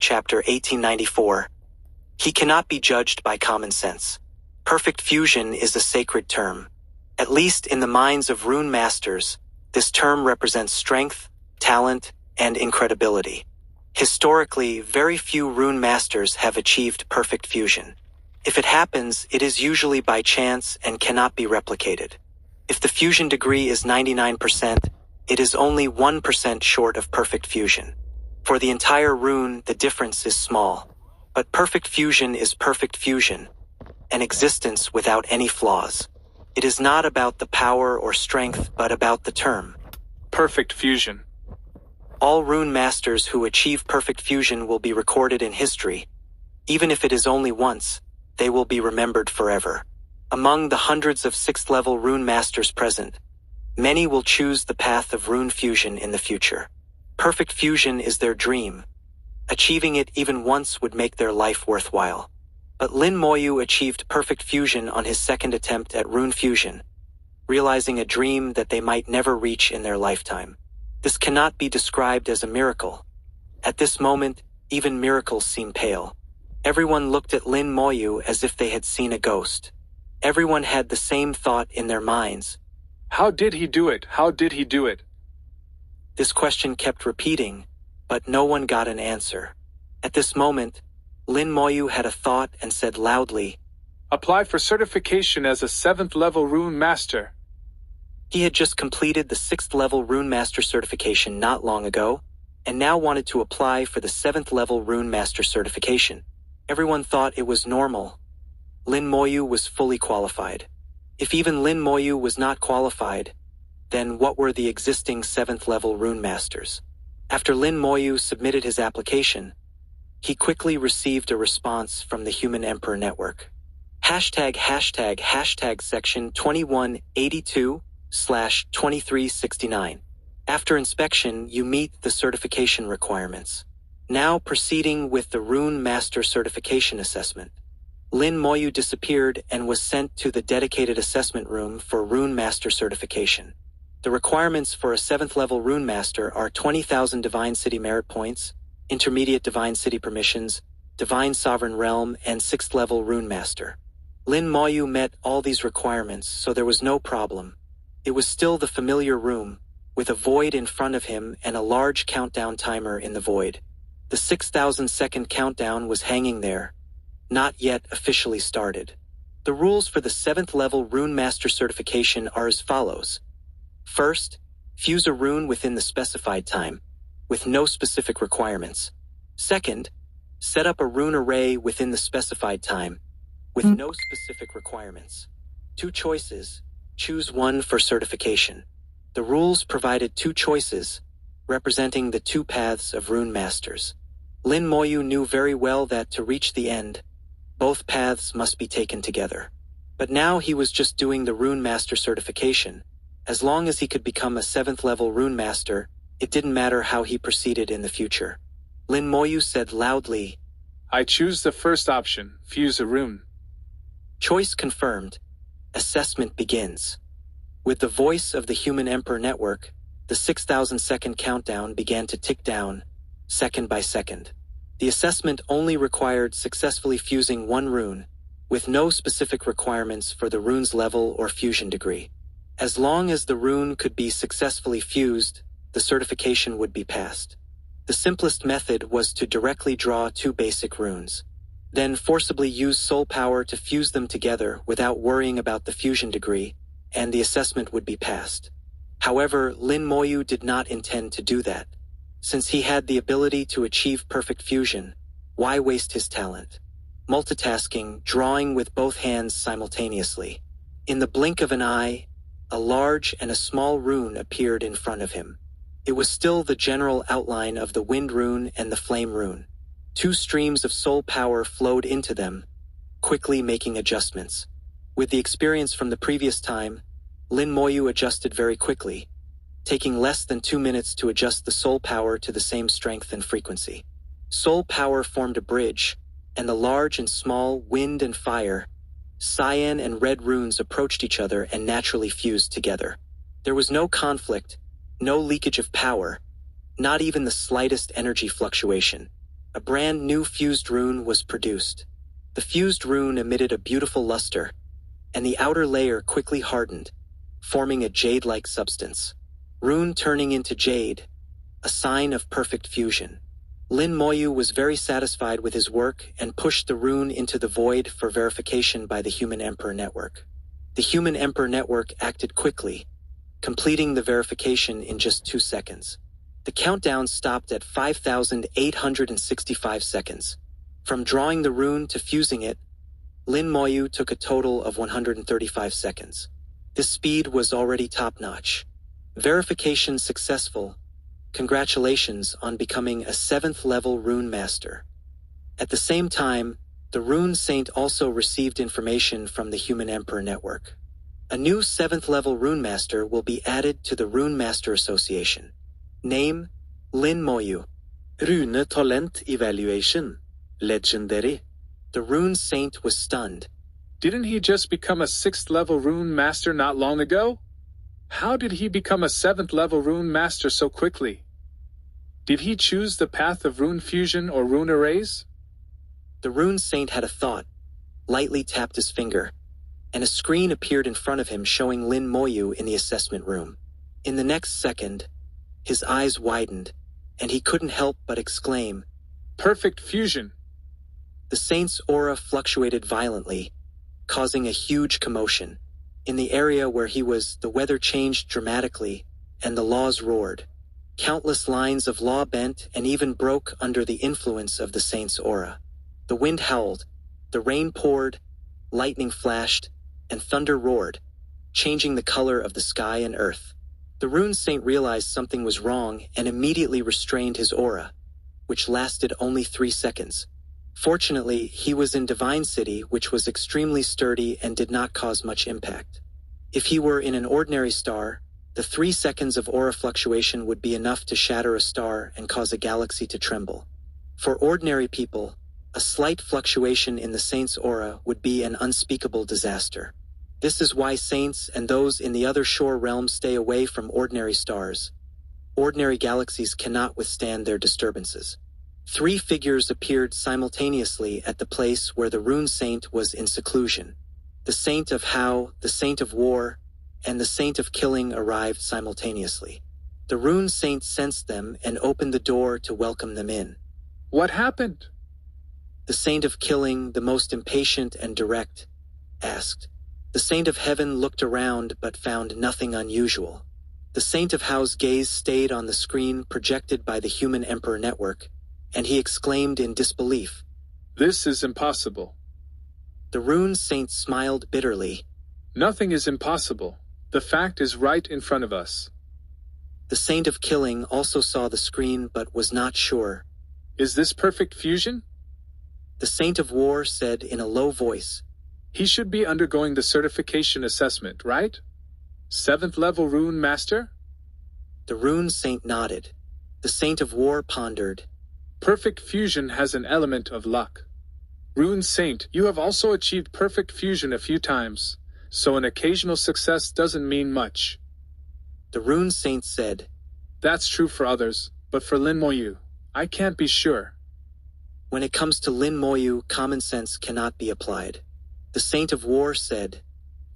Chapter 1894. He cannot be judged by common sense. Perfect fusion is a sacred term. At least in the minds of rune masters, this term represents strength, talent, and incredibility. Historically, very few rune masters have achieved perfect fusion. If it happens, it is usually by chance and cannot be replicated. If the fusion degree is 99%, it is only 1% short of perfect fusion. For the entire rune, the difference is small. But perfect fusion is perfect fusion, an existence without any flaws. It is not about the power or strength, but about the term. Perfect fusion. All rune masters who achieve perfect fusion will be recorded in history. Even if it is only once, they will be remembered forever. Among the hundreds of 6th-level rune masters present, many will choose the path of rune fusion in the future. Perfect fusion is their dream. Achieving it even once would make their life worthwhile. But Lin Moyu achieved perfect fusion on his second attempt at rune fusion, realizing a dream that they might never reach in their lifetime. This cannot be described as a miracle. At this moment, even miracles seem pale. Everyone looked at Lin Moyu as if they had seen a ghost. Everyone had the same thought in their minds. How did he do it? How did he do it? This question kept repeating, but no one got an answer. At this moment, Lin Moyu had a thought and said loudly, Apply for certification as a 7th-level rune master. He had just completed the 6th-level rune master certification not long ago, and now wanted to apply for the 7th-level rune master certification. Everyone thought it was normal. Lin Moyu was fully qualified. If even Lin Moyu was not qualified, then what were the existing 7th-level rune masters? After Lin Moyu submitted his application, he quickly received a response from the Human Emperor Network. Hashtag section 2182/2369. After inspection, you meet the certification requirements. Now proceeding with the Rune Master Certification Assessment. Lin Moyu disappeared and was sent to the dedicated assessment room for Rune Master certification. The requirements for a 7th-level Rune Master are 20,000 Divine City Merit Points, Intermediate Divine City Permissions, Divine Sovereign Realm, and 6th-level Rune Master. Lin Moyu met all these requirements, so there was no problem. It was still the familiar room, with a void in front of him and a large countdown timer in the void. The 6,000-second countdown was hanging there, not yet officially started. The rules for the 7th-level Rune Master certification are as follows. First, fuse a rune within the specified time, with no specific requirements. Second, set up a rune array within the specified time, with no specific requirements. 2 choices. Choose one for certification. The rules provided 2 choices, representing the 2 paths of rune masters. Lin Moyu knew very well that to reach the end, both paths must be taken together. But now he was just doing the Rune Master certification. As long as he could become a 7th-level Rune Master, it didn't matter how he proceeded in the future. Lin Moyu said loudly, I choose the first option, fuse a rune. Choice confirmed. Assessment begins. With the voice of the Human Emperor Network, the 6,000-second countdown began to tick down, second by second. The assessment only required successfully fusing 1 rune, with no specific requirements for the rune's level or fusion degree. As long as the rune could be successfully fused, the certification would be passed. The simplest method was to directly draw 2 basic runes, then forcibly use soul power to fuse them together without worrying about the fusion degree, and the assessment would be passed. However, Lin Moyu did not intend to do that. Since he had the ability to achieve perfect fusion, why waste his talent? Multitasking, drawing with both hands simultaneously. In the blink of an eye, a large and a small rune appeared in front of him. It was still the general outline of the wind rune and the flame rune. 2 streams of soul power flowed into them, quickly making adjustments. With the experience from the previous time, Lin Moyu adjusted very quickly, taking less than 2 minutes to adjust the soul power to the same strength and frequency. Soul power formed a bridge, and the large and small wind and fire, cyan and red runes approached each other and naturally fused together. There was no conflict, no leakage of power, not even the slightest energy fluctuation. A brand new fused rune was produced. The fused rune emitted a beautiful luster, and the outer layer quickly hardened, forming a jade-like substance. Rune turning into jade, a sign of perfect fusion. Lin Moyu was very satisfied with his work and pushed the rune into the void for verification by the Human Emperor Network. The Human Emperor Network acted quickly, completing the verification in just 2 seconds. The countdown stopped at 5,865 seconds. From drawing the rune to fusing it, Lin Moyu took a total of 135 seconds. This speed was already top-notch. Verification successful. Congratulations on becoming a 7th level rune master. At the same time, the rune saint also received information from the Human Emperor Network. A new 7th level rune master will be added to the Rune Master Association. Name, Lin Moyu. Rune Talent Evaluation. Legendary. The rune saint was stunned. Didn't he just become a 6th level rune master not long ago? How did he become a 7th level rune master so quickly? Did he choose the path of rune fusion or rune arrays? The rune saint had a thought, lightly tapped his finger, and a screen appeared in front of him showing Lin Moyu in the assessment room. In the next second, his eyes widened, and he couldn't help but exclaim, "Perfect fusion!" The saint's aura fluctuated violently, causing a huge commotion. In the area where he was, the weather changed dramatically, and the laws roared. Countless lines of law bent and even broke under the influence of the saint's aura. The wind howled, the rain poured, lightning flashed, and thunder roared, changing the color of the sky and earth. The rune saint realized something was wrong and immediately restrained his aura, which lasted only 3 seconds. Fortunately, he was in Divine City, which was extremely sturdy and did not cause much impact. If he were in an ordinary star, the 3 seconds of aura fluctuation would be enough to shatter a star and cause a galaxy to tremble. For ordinary people, a slight fluctuation in the saint's aura would be an unspeakable disaster. This is why saints and those in the other shore realms stay away from ordinary stars. Ordinary galaxies cannot withstand their disturbances. 3 figures appeared simultaneously at the place where the rune saint was in seclusion. The saint of How, the saint of War, and the saint of Killing arrived simultaneously. The rune saint sensed them and opened the door to welcome them in. What happened? The saint of Killing, the most impatient and direct, asked. The saint of Heaven looked around but found nothing unusual. The saint of How's gaze stayed on the screen projected by the Human Emperor Network, and he exclaimed in disbelief, "This is impossible." The rune saint smiled bitterly. "Nothing is impossible. The fact is right in front of us." The saint of Killing also saw the screen but was not sure. "Is this perfect fusion?" The saint of War said in a low voice, "He should be undergoing the certification assessment, right? 7th level rune master?" The rune saint nodded. The saint of War pondered. "Perfect fusion has an element of luck. Rune Saint, you have also achieved perfect fusion a few times, so an occasional success doesn't mean much." The rune saint said, "That's true for others, but for Lin Moyu, I can't be sure." When it comes to Lin Moyu, common sense cannot be applied. The saint of War said,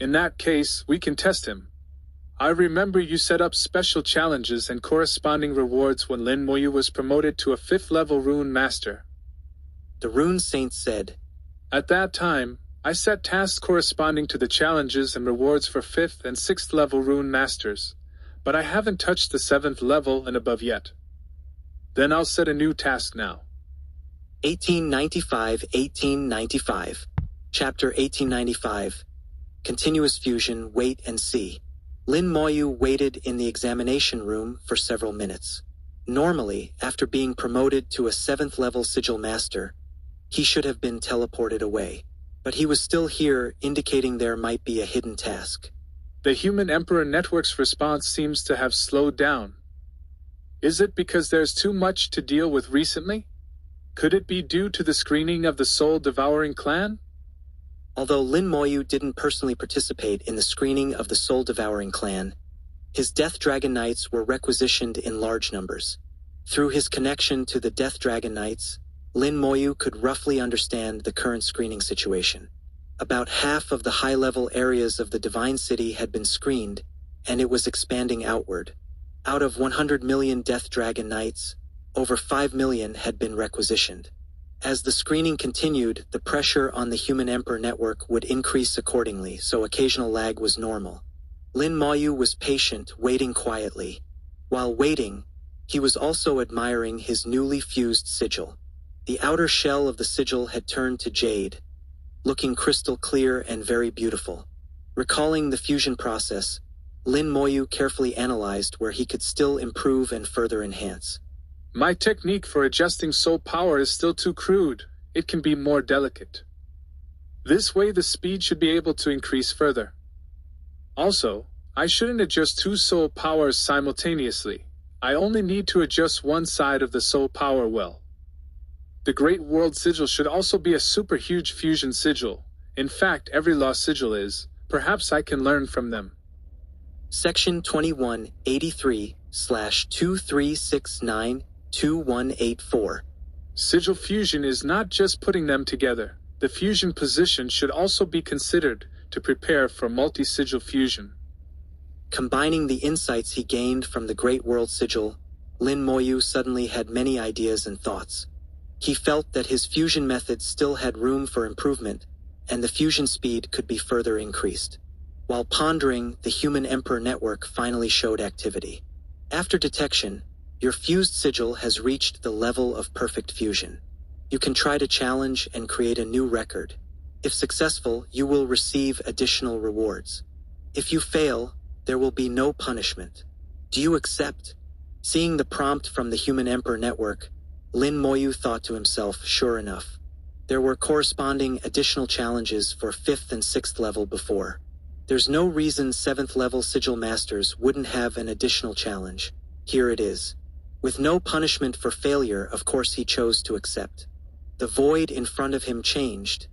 "In that case, we can test him. I remember you set up special challenges and corresponding rewards when Lin Moyu was promoted to a 5th level rune master." The rune saint said, "At that time, I set tasks corresponding to the challenges and rewards for 5th and 6th level rune masters, but I haven't touched the 7th level and above yet. Then I'll set a new task now." 1895. Chapter 1895. Continuous Fusion, Wait and See. Lin Moyu waited in the examination room for several minutes. Normally, after being promoted to a 7th level sigil master, he should have been teleported away. But he was still here, indicating there might be a hidden task. The Human Emperor Network's response seems to have slowed down. Is it because there's too much to deal with recently? Could it be due to the screening of the soul-devouring clan? Although Lin Moyu didn't personally participate in the screening of the soul-devouring clan, his Death Dragon Knights were requisitioned in large numbers. Through his connection to the Death Dragon Knights, Lin Moyu could roughly understand the current screening situation. About half of the high-level areas of the Divine City had been screened, and it was expanding outward. Out of 100 million Death Dragon Knights, over 5 million had been requisitioned. As the screening continued, the pressure on the Human Emperor network would increase accordingly, so occasional lag was normal. Lin Moyu was patient, waiting quietly. While waiting, he was also admiring his newly fused sigil. The outer shell of the sigil had turned to jade, looking crystal clear and very beautiful. Recalling the fusion process, Lin Moyu carefully analyzed where he could still improve and further enhance. My technique for adjusting soul power is still too crude. It can be more delicate. This way the speed should be able to increase further. Also, I shouldn't adjust two soul powers simultaneously. I only need to adjust one side of the soul power well. The Great World Sigil should also be a super huge fusion sigil. In fact, every lost sigil is. Perhaps I can learn from them. Section 2183/2369-2184. Sigil fusion is not just putting them together. The fusion position should also be considered to prepare for multi-sigil fusion. Combining the insights he gained from the Great World Sigil, Lin Moyu suddenly had many ideas and thoughts. He felt that his fusion method still had room for improvement, and the fusion speed could be further increased. While pondering, the Human Emperor network finally showed activity. After detection, your fused sigil has reached the level of perfect fusion. You can try to challenge and create a new record. If successful, you will receive additional rewards. If you fail, there will be no punishment. Do you accept? Seeing the prompt from the Human Emperor network, Lin Moyu thought to himself, sure enough. There were corresponding additional challenges for 5th and 6th level before. There's no reason 7th level sigil masters wouldn't have an additional challenge. Here it is. With no punishment for failure, of course he chose to accept. The void in front of him changed,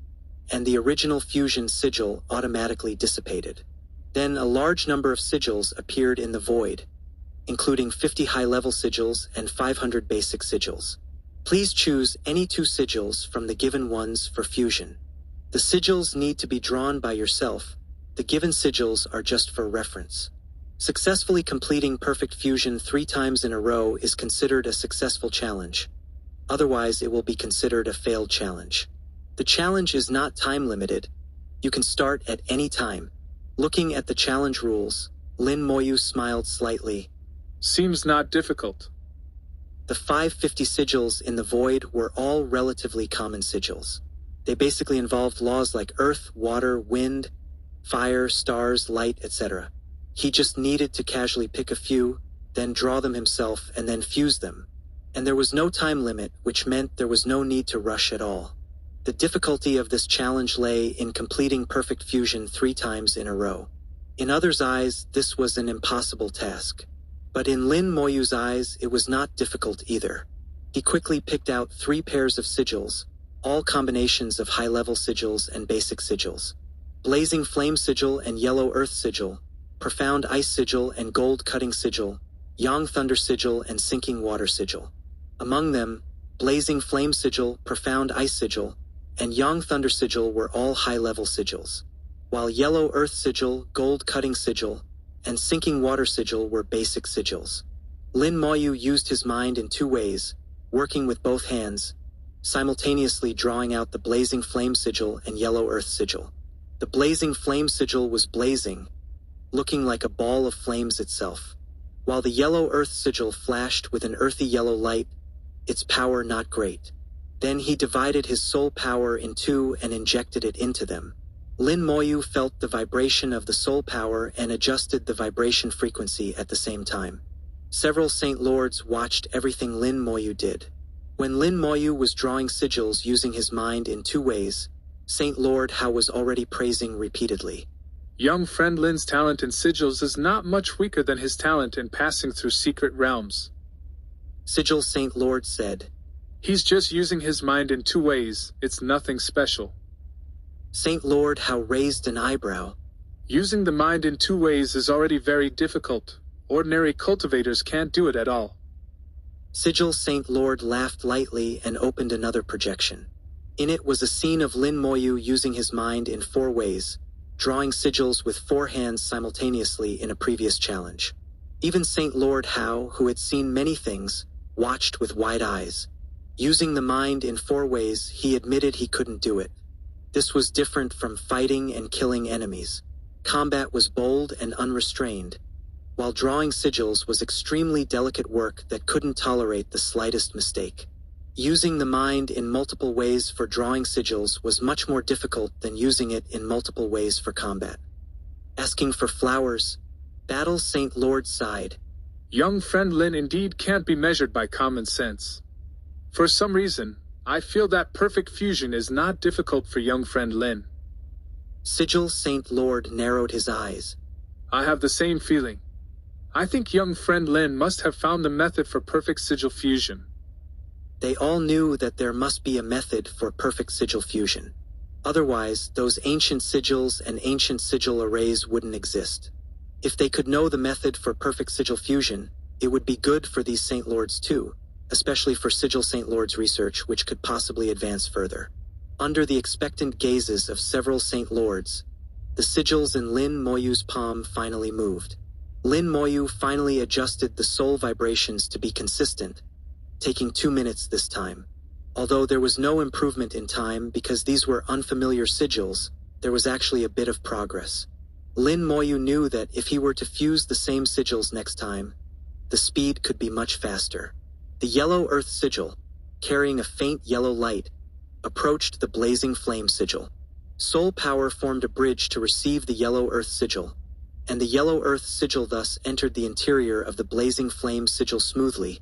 and the original fusion sigil automatically dissipated. Then a large number of sigils appeared in the void, including 50 high-level sigils and 500 basic sigils. Please choose any 2 sigils from the given ones for fusion. The sigils need to be drawn by yourself. The given sigils are just for reference. Successfully completing perfect fusion 3 times in a row is considered a successful challenge. Otherwise, it will be considered a failed challenge. The challenge is not time-limited. You can start at any time. Looking at the challenge rules, Lin Moyu smiled slightly. Seems not difficult. The 550 sigils in the void were all relatively common sigils. They basically involved laws like earth, water, wind, fire, stars, light, etc. He just needed to casually pick a few, then draw them himself, and then fuse them. And there was no time limit, which meant there was no need to rush at all. The difficulty of this challenge lay in completing perfect fusion 3 times in a row. In others' eyes, this was an impossible task. But in Lin Moyu's eyes, it was not difficult either. He quickly picked out 3 pairs of sigils, all combinations of high-level sigils and basic sigils. Blazing Flame Sigil and Yellow Earth Sigil, Profound Ice Sigil and Gold Cutting Sigil, Yang Thunder Sigil and Sinking Water Sigil. Among them, Blazing Flame Sigil, Profound Ice Sigil, and Yang Thunder Sigil were all high-level sigils, while Yellow Earth Sigil, Gold Cutting Sigil, and Sinking Water Sigil were basic sigils. Lin Moyu used his mind in 2 ways, working with both hands, simultaneously drawing out the Blazing Flame Sigil and Yellow Earth Sigil. The Blazing Flame Sigil was blazing, looking like a ball of flames itself, while the Yellow Earth Sigil flashed with an earthy yellow light, its power not great. Then he divided his soul power in 2 and injected it into them. Lin Moyu felt the vibration of the soul power and adjusted the vibration frequency at the same time. Several Saint Lords watched everything Lin Moyu did. When Lin Moyu was drawing sigils using his mind in 2 ways, Saint Lord Hao was already praising repeatedly. Young friend Lin's talent in sigils is not much weaker than his talent in passing through secret realms. Sigil Saint Lord said. He's just using his mind in 2 ways, it's nothing special. Saint Lord Hao raised an eyebrow. Using the mind in 2 ways is already very difficult. Ordinary cultivators can't do it at all. Sigil Saint Lord laughed lightly and opened another projection. In it was a scene of Lin Moyu using his mind in 4 ways, drawing sigils with 4 hands simultaneously in a previous challenge. Even Saint Lord Hao, who had seen many things, watched with wide eyes. Using the mind in 4 ways, he admitted he couldn't do it. This was different from fighting and killing enemies. Combat was bold and unrestrained, while drawing sigils was extremely delicate work that couldn't tolerate the slightest mistake. Using the mind in multiple ways for drawing sigils was much more difficult than using it in multiple ways for combat. Asking for flowers, Battle Saint Lord sighed. Young friend Lin indeed can't be measured by common sense. For some reason, I feel that perfect fusion is not difficult for young friend Lin. Sigil Saint Lord narrowed his eyes. I have the same feeling. I think young friend Lin must have found the method for perfect sigil fusion. They all knew that there must be a method for perfect sigil fusion. Otherwise, those ancient sigils and ancient sigil arrays wouldn't exist. If they could know the method for perfect sigil fusion, it would be good for these Saint Lords too, especially for Sigil Saint Lords research, which could possibly advance further. Under the expectant gazes of several Saint Lords, the sigils in Lin Moyu's palm finally moved. Lin Moyu finally adjusted the soul vibrations to be consistent, taking 2 minutes this time. Although there was no improvement in time because these were unfamiliar sigils, there was actually a bit of progress. Lin Moyu knew that if he were to fuse the same sigils next time, the speed could be much faster. The yellow earth sigil, carrying a faint yellow light, approached the blazing flame sigil. Soul power formed a bridge to receive the yellow earth sigil, and the yellow earth sigil thus entered the interior of the blazing flame sigil smoothly,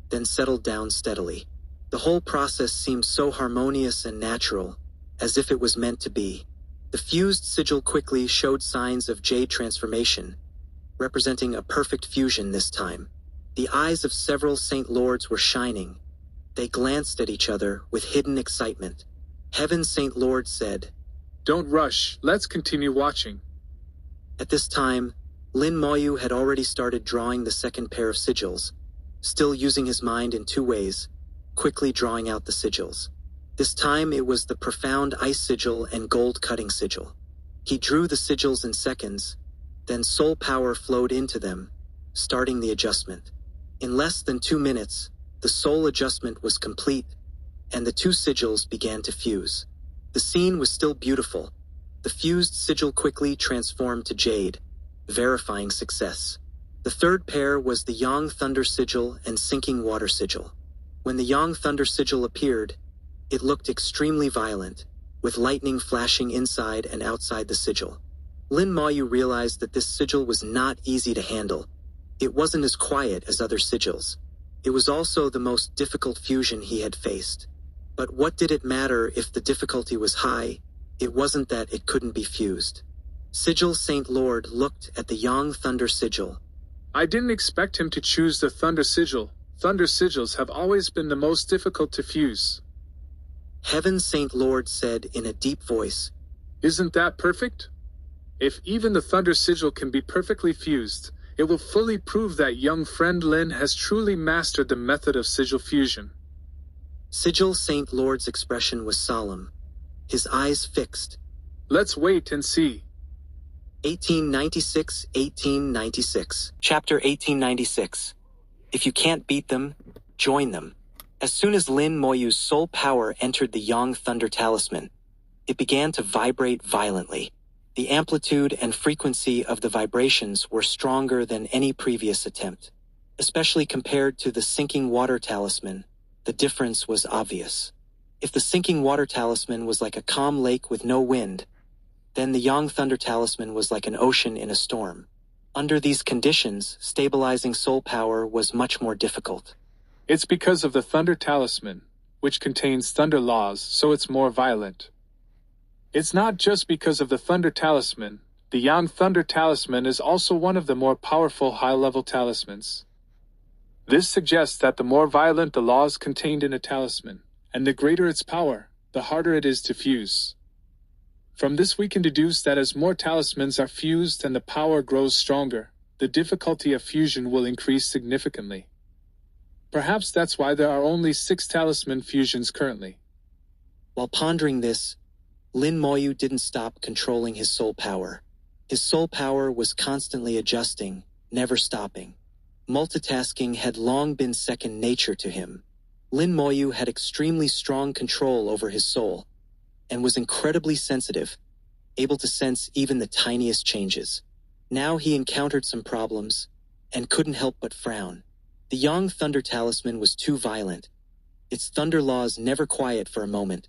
then settled down steadily. The whole process seemed so harmonious and natural, as if it was meant to be. The fused sigil quickly showed signs of jade transformation, representing a perfect fusion this time. The eyes of several Saint Lords were shining. They glanced at each other with hidden excitement. Heaven Saint Lord said, "Don't rush, let's continue watching." At this time, Lin Moyu had already started drawing the second pair of sigils, still using his mind in 2 ways, quickly drawing out the sigils. This time it was the profound ice sigil and gold cutting sigil. He drew the sigils in seconds, then soul power flowed into them, starting the adjustment. In less than 2 minutes, the soul adjustment was complete, and the 2 sigils began to fuse. The scene was still beautiful. The fused sigil quickly transformed to jade, verifying success. The third pair was the Yang Thunder Sigil and Sinking Water Sigil. When the Yang Thunder Sigil appeared, it looked extremely violent, with lightning flashing inside and outside the sigil. Lin Moyu realized that this sigil was not easy to handle. It wasn't as quiet as other sigils. It was also the most difficult fusion he had faced. But what did it matter if the difficulty was high? It wasn't that it couldn't be fused. Sigil Saint Lord looked at the Yang Thunder Sigil. I didn't expect him to choose the Thunder Sigil. Thunder Sigils have always been the most difficult to fuse. Heaven Saint Lord said in a deep voice, Isn't that perfect? If even the Thunder Sigil can be perfectly fused, it will fully prove that young friend Lin has truly mastered the method of sigil fusion. Sigil Saint Lord's expression was solemn, his eyes fixed. Let's wait and see. 1896. Chapter 1896. If you can't beat them, join them. As soon as Lin Moyu's soul power entered the Yang Thunder Talisman, it began to vibrate violently. The amplitude and frequency of the vibrations were stronger than any previous attempt. Especially compared to the Sinking Water Talisman, the difference was obvious. If the Sinking Water Talisman was like a calm lake with no wind, then the Yang Thunder Talisman was like an ocean in a storm. Under these conditions, stabilizing soul power was much more difficult. It's because of the Thunder Talisman, which contains thunder laws, so it's more violent. It's not just because of the Thunder Talisman. The Yang Thunder Talisman is also one of the more powerful high-level talismans. This suggests that the more violent the laws contained in a talisman, and the greater its power, the harder it is to fuse. From this we can deduce that as more talismans are fused and the power grows stronger, the difficulty of fusion will increase significantly. Perhaps that's why there are only 6 talisman fusions currently. While pondering this, Lin Moyu didn't stop controlling his soul power. His soul power was constantly adjusting, never stopping. Multitasking had long been second nature to him. Lin Moyu had extremely strong control over his soul, and was incredibly sensitive, able to sense even the tiniest changes. Now he encountered some problems, and couldn't help but frown. The Yang Thunder Talisman was too violent. Its thunder laws never quiet for a moment,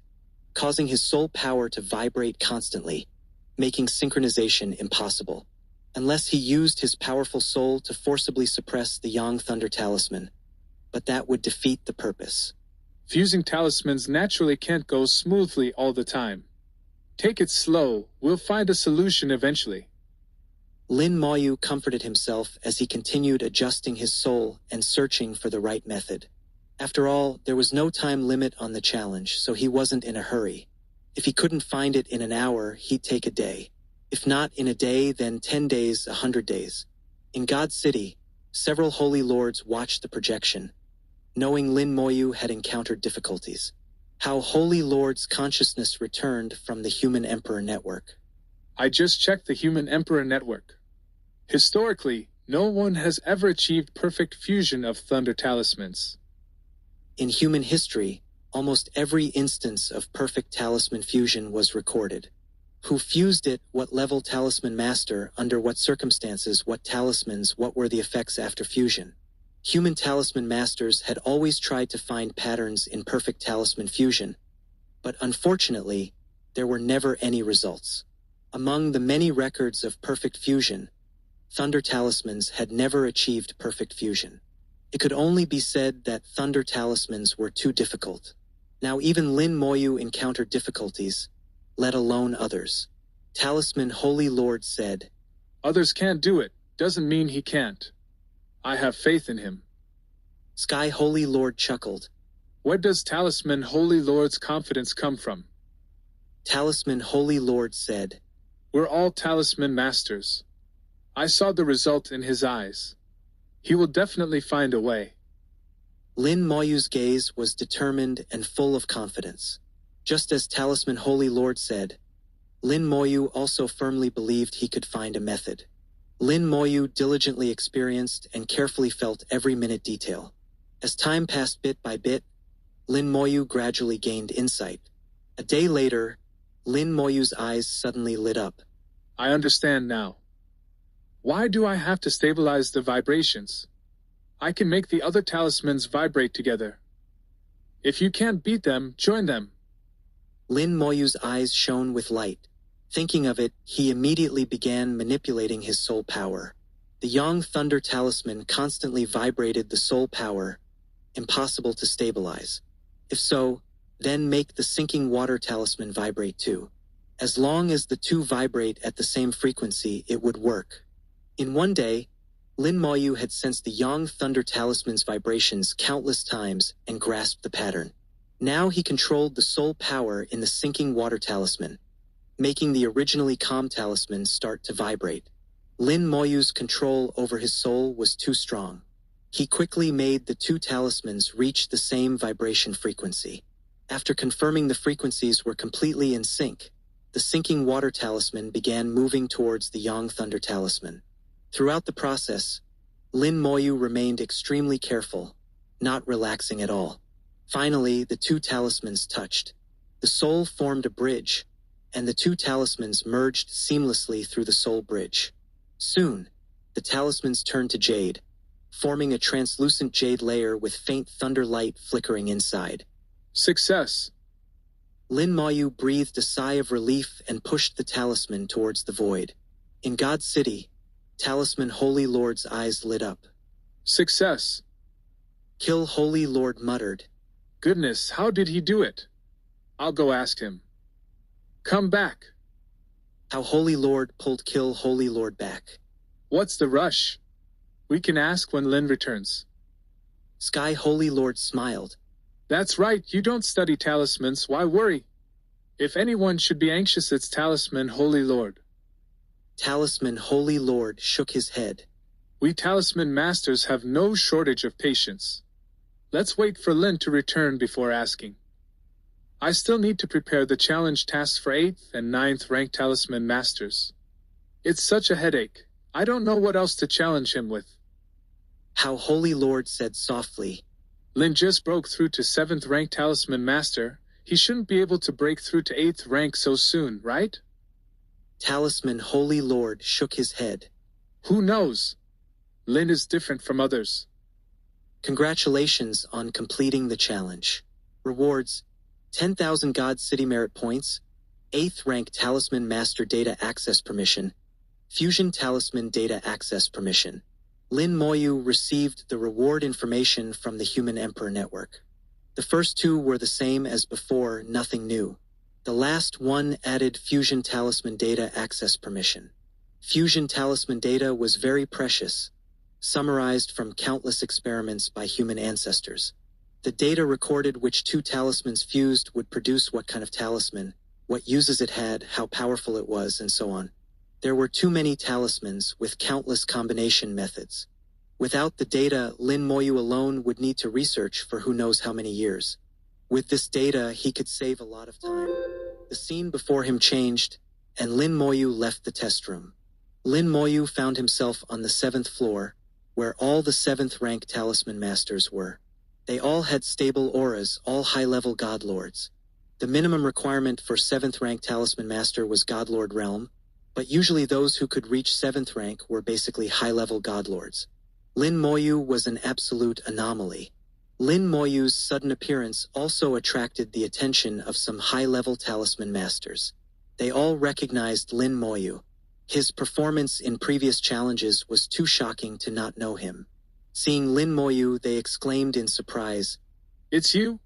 causing his soul power to vibrate constantly, making synchronization impossible. Unless he used his powerful soul to forcibly suppress the Yang Thunder Talisman, but that would defeat the purpose. Fusing talismans naturally can't go smoothly all the time. Take it slow, we'll find a solution eventually. Lin Moyu comforted himself as he continued adjusting his soul and searching for the right method. After all, there was no time limit on the challenge, so he wasn't in a hurry. If he couldn't find it in an hour, he'd take a day. If not in a day, then 10 days, 100 days. In God's city, several holy lords watched the projection, knowing Lin Moyu had encountered difficulties. How Holy Lord's consciousness returned from the Human Emperor Network. I just checked the Human Emperor Network. Historically, no one has ever achieved perfect fusion of thunder talismans. In human history, almost every instance of perfect talisman fusion was recorded. Who fused it, what level talisman master, under what circumstances, what talismans, what were the effects after fusion. Human talisman masters had always tried to find patterns in perfect talisman fusion, but unfortunately, there were never any results. Among the many records of perfect fusion, thunder talismans had never achieved perfect fusion. It could only be said that thunder talismans were too difficult. Now even Lin Moyu encountered difficulties, let alone others. Talisman Holy Lord said, "Others can't do it, doesn't mean he can't. I have faith in him." Sky Holy Lord chuckled. Where does Talisman Holy Lord's confidence come from? Talisman Holy Lord said, "We're all talisman masters. I saw the result in his eyes. He will definitely find a way." Lin Moyu's gaze was determined and full of confidence. Just as Talisman Holy Lord said, Lin Moyu also firmly believed he could find a method. Lin Moyu diligently experienced and carefully felt every minute detail. As time passed bit by bit, Lin Moyu gradually gained insight. A day later, Lin Moyu's eyes suddenly lit up. I understand now. Why do I have to stabilize the vibrations? I can make the other talismans vibrate together. If you can't beat them, join them. Lin Moyu's eyes shone with light. Thinking of it, he immediately began manipulating his soul power. The Yang Thunder Talisman constantly vibrated the soul power, impossible to stabilize. If so, then make the Sinking Water Talisman vibrate too. As long as the two vibrate at the same frequency, it would work. In one day, Lin Moyu had sensed the Yang Thunder Talisman's vibrations countless times and grasped the pattern. Now he controlled the soul power in the Sinking Water Talisman, making the originally calm talisman start to vibrate. Lin Moyu's control over his soul was too strong. He quickly made the two talismans reach the same vibration frequency. After confirming the frequencies were completely in sync, the Sinking Water Talisman began moving towards the Yang Thunder Talisman. Throughout the process, Lin Moyu remained extremely careful, not relaxing at all. Finally, the two talismans touched. The soul formed a bridge, and the two talismans merged seamlessly through the soul bridge. Soon, the talismans turned to jade, forming a translucent jade layer with faint thunder light flickering inside. Success! Lin Moyu breathed a sigh of relief and pushed the talisman towards the void. In God's city, Talisman Holy Lord's eyes lit up. Success! Kill Holy Lord muttered. Goodness, how did he do it? I'll go ask him. Come back. How Holy Lord pulled Kill Holy Lord back. What's the rush? We can ask when Lin returns. Sky Holy Lord smiled. That's right, you don't study talismans, why worry? If anyone should be anxious, it's Talisman Holy Lord. Talisman Holy Lord shook his head. We talisman masters have no shortage of patience. Let's wait for Lin to return before asking. I still need to prepare the challenge tasks for 8th and 9th rank talisman masters. It's such a headache. I don't know what else to challenge him with. How Holy Lord said softly. Lin just broke through to 7th rank talisman master. He shouldn't be able to break through to 8th rank so soon, right? Talisman Holy Lord shook his head. Who knows? Lin is different from others. Congratulations on completing the challenge. Rewards: 10,000 God City Merit Points, 8th rank Talisman Master Data Access Permission, Fusion Talisman Data Access Permission. Lin Moyu received the reward information from the Human Emperor Network. The first two were the same as before, nothing new. The last one added Fusion Talisman Data Access Permission. Fusion Talisman data was very precious, summarized from countless experiments by human ancestors. The data recorded which two talismans fused would produce what kind of talisman, what uses it had, how powerful it was, and so on. There were too many talismans with countless combination methods. Without the data, Lin Moyu alone would need to research for who knows how many years. With this data, he could save a lot of time. The scene before him changed, and Lin Moyu left the test room. Lin Moyu found himself on the 7th floor, where all the 7th rank talisman masters were. They all had stable auras, all high-level god lords. The minimum requirement for 7th rank talisman master was god lord realm, but usually those who could reach 7th rank were basically high-level god lords. Lin Moyu was an absolute anomaly. Lin Moyu's sudden appearance also attracted the attention of some high-level talisman masters. They all recognized Lin Moyu. His performance in previous challenges was too shocking to not know him. Seeing Lin Moyu, they exclaimed in surprise, "It's you?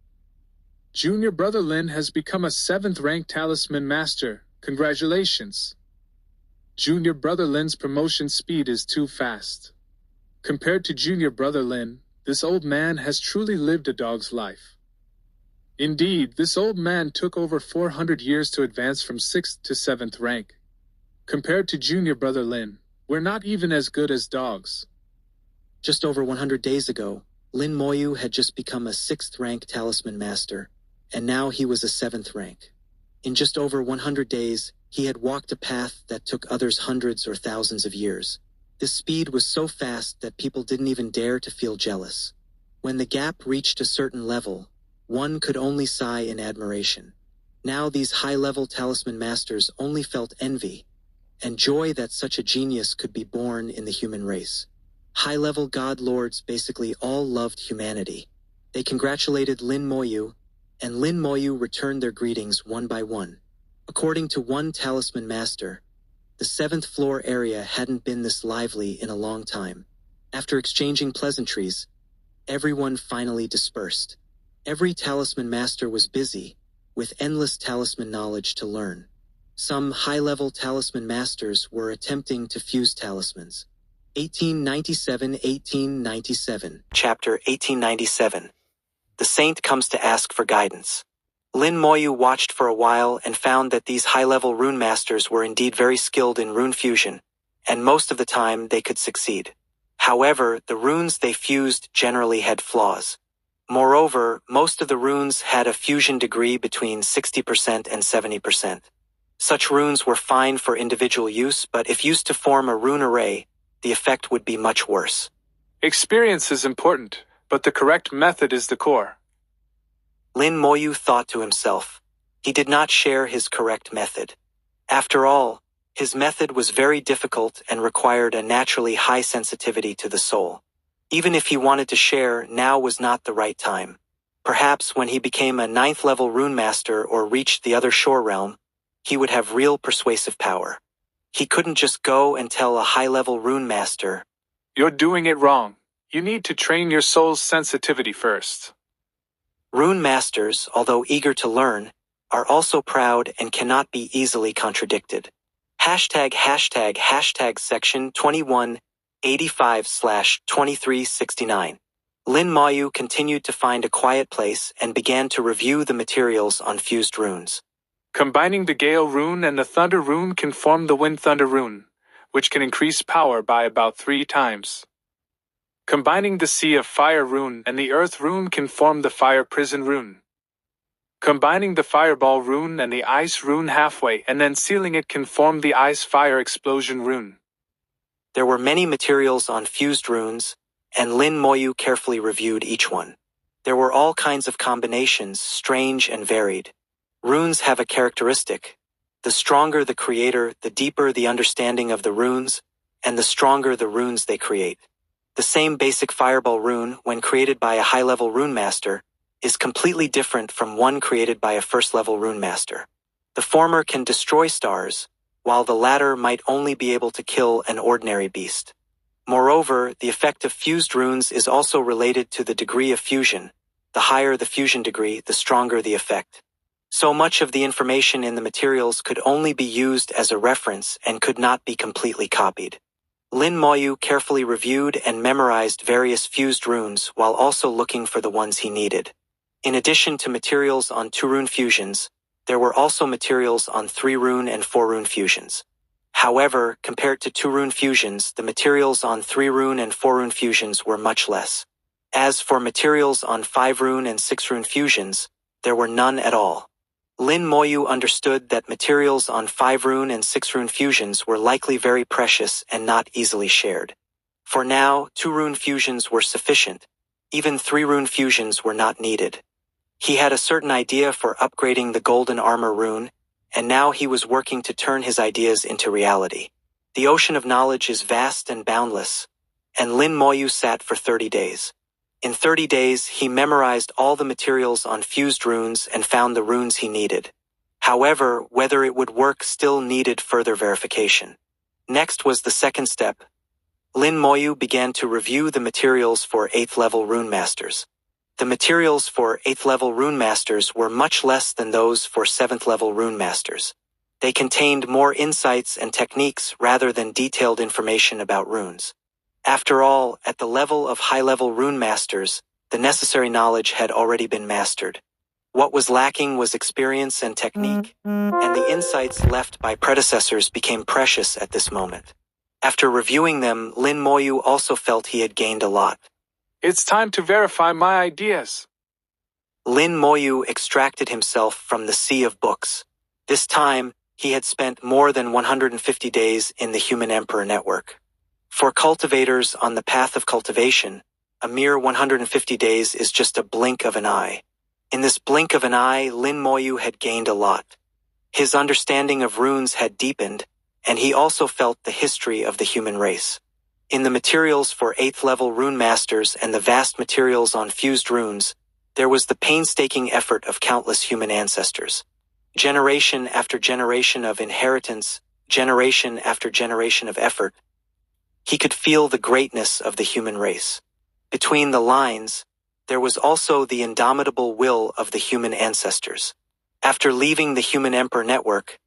Junior brother Lin has become a 7th rank talisman master. Congratulations." Junior brother Lin's promotion speed is too fast. Compared to junior brother Lin, this old man has truly lived a dog's life. Indeed, this old man took over 400 years to advance from 6th to 7th rank. Compared to junior brother Lin, we're not even as good as dogs. Just over 100 days ago, Lin Moyu had just become a 6th rank talisman master, and now he was a 7th rank. In just over 100 days, he had walked a path that took others hundreds or thousands of years. This speed was so fast that people didn't even dare to feel jealous. When the gap reached a certain level, one could only sigh in admiration. Now these high-level talisman masters only felt envy and joy that such a genius could be born in the human race. High-level god lords basically all loved humanity. They congratulated Lin Moyu, and Lin Moyu returned their greetings one by one. According to one talisman master, the 7th floor area hadn't been this lively in a long time. After exchanging pleasantries, everyone finally dispersed. Every talisman master was busy, with endless talisman knowledge to learn. Some high-level talisman masters were attempting to fuse talismans. 1897. Chapter 1897. The Saint comes to ask for guidance. Lin Moyu watched for a while and found that these high-level rune masters were indeed very skilled in rune fusion, and most of the time they could succeed. However, the runes they fused generally had flaws. Moreover, most of the runes had a fusion degree between 60% and 70%. Such runes were fine for individual use, but if used to form a rune array, the effect would be much worse. Experience is important, but the correct method is the core. Lin Moyu thought to himself. He did not share his correct method. After all, his method was very difficult and required a naturally high sensitivity to the soul. Even if he wanted to share, now was not the right time. Perhaps when he became a 9th level rune master or reached the other shore realm, he would have real persuasive power. He couldn't just go and tell a high-level rune master, "You're doing it wrong. You need to train your soul's sensitivity first." Rune masters, although eager to learn, are also proud and cannot be easily contradicted. ### section 2185/2369. Lin Moyu continued to find a quiet place and began to review the materials on fused runes. Combining the Gale rune and the Thunder rune can form the Wind Thunder rune, which can increase power by about 3 times. Combining the Sea of Fire rune and the Earth rune can form the Fire Prison rune. Combining the Fireball rune and the Ice rune halfway and then sealing it can form the Ice Fire Explosion rune. There were many materials on fused runes, and Lin Moyu carefully reviewed each one. There were all kinds of combinations, strange and varied. Runes have a characteristic. The stronger the creator, the deeper the understanding of the runes, and the stronger the runes they create. The same basic Fireball rune, when created by a high-level rune master, is completely different from one created by a first-level rune master. The former can destroy stars, while the latter might only be able to kill an ordinary beast. Moreover, the effect of fused runes is also related to the degree of fusion. The higher the fusion degree, the stronger the effect. So much of the information in the materials could only be used as a reference and could not be completely copied. Lin Moyu carefully reviewed and memorized various fused runes while also looking for the ones he needed. In addition to materials on 2-rune fusions, there were also materials on 3-rune and 4-rune fusions. However, compared to 2-rune fusions, the materials on 3-rune and 4-rune fusions were much less. As for materials on 5-rune and 6-rune fusions, there were none at all. Lin Moyu understood that materials on 5-rune and 6-rune fusions were likely very precious and not easily shared. For now, 2-rune fusions were sufficient. Even 3-rune fusions were not needed. He had a certain idea for upgrading the Golden Armor rune, and now he was working to turn his ideas into reality. The ocean of knowledge is vast and boundless, and Lin Moyu sat for 30 days. In 30 days, he memorized all the materials on fused runes and found the runes he needed. However, whether it would work still needed further verification. Next was the second step. Lin Moyu began to review the materials for 8th-level rune masters. The materials for 8th-level rune masters were much less than those for 7th-level rune masters. They contained more insights and techniques rather than detailed information about runes. After all, at the level of high-level rune masters, the necessary knowledge had already been mastered. What was lacking was experience and technique, and the insights left by predecessors became precious at this moment. After reviewing them, Lin Moyu also felt he had gained a lot. It's time to verify my ideas. Lin Moyu extracted himself from the sea of books. This time, he had spent more than 150 days in the Human Emperor network. For cultivators on the path of cultivation, a mere 150 days is just a blink of an eye. In this blink of an eye, Lin Moyu had gained a lot. His understanding of runes had deepened, and he also felt the history of the human race. In the materials for 8th-level rune masters and the vast materials on fused runes, there was the painstaking effort of countless human ancestors. Generation after generation of inheritance, generation after generation of effort. He could feel the greatness of the human race. Between the lines, there was also the indomitable will of the human ancestors. After leaving the Human Emperor network,